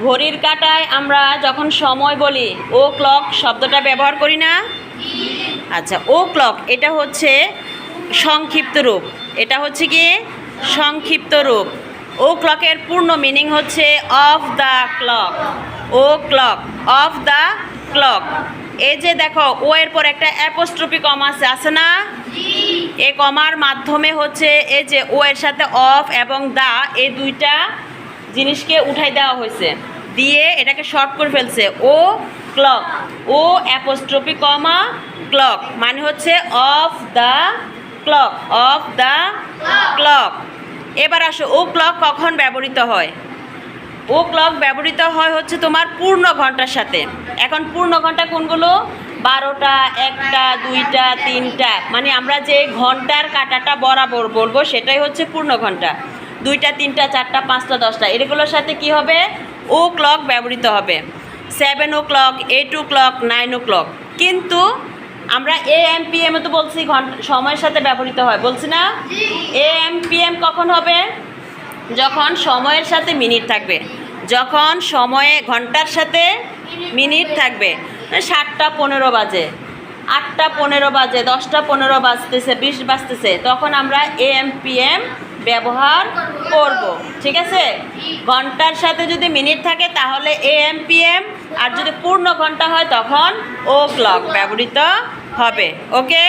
ঘড়ির কাঁটায় আমরা যখন সময় বলি ও ক্লক শব্দটা ব্যবহার করি না? আচ্ছা, ও ক্লক এটা হচ্ছে সংক্ষিপ্ত রূপ। এটা হচ্ছে কি সংক্ষিপ্ত রূপ। ও ক্লকের পূর্ণ মিনিং হচ্ছে of the clock. O'clock, of the clock. এই যে দেখো ও এর পর একটা অ্যাপোস্ট্রফি কমা আছে না? এই কমার মাধ্যমে হচ্ছে এই যে ও এর সাথে অফ এবং দা এই দুইটা জিনিসকে উঠাই দেওয়া হয়েছে, দিয়ে এটাকে শর্ট করে ফেলছে ও ক্লক। ও অ্যাপোস্ট্রফি কমা ক্লক মানে হচ্ছে of the clock, of the clock. এবার আসো ও ক্লক কখন ব্যবহৃত হয়? ও ক্লক ব্যবহৃত হয় হচ্ছে তোমার পূর্ণ ঘন্টার সাথে। এখন পূর্ণ ঘন্টা কোনগুলো? 12টা, 1টা, 2টা, 3টা, মানে আমরা যে ঘন্টার কাঁটাটা বরাবর বলবো সেটাই হচ্ছে পূর্ণ ঘন্টা। 2টা, 3টা, 4টা, 5টা, 10টা এগুলোর সাথে কি হবে? ও ক্লক ব্যবহৃত হবে। 7 ও ক্লক, 8 ও ক্লক, 9 ও ক্লক। কিন্তু আমরা AM PM তো বলছি ঘন্টা সময়ের সাথে ব্যবহৃত হয়, বলছি না? AM PM কখন হবে? যখন সময়ের সাথে মিনিট থাকবে। যখন সময়ে ঘন্টার সাথে মিনিট থাকবে। 7টা 15 বাজে, 8টা 15 বাজে, 10টা 15 বাজতেছে, 20 বাজতেছে, তখন আমরা AM PM ব্যবহার করব। ঠিক আছে? ঘন্টার সাথে যদি মিনিট থাকে তাহলে AM PM, আর যদি পূর্ণ ঘন্টা হয় তখন ও ক্লক ব্যবহৃত হবে। ওকে?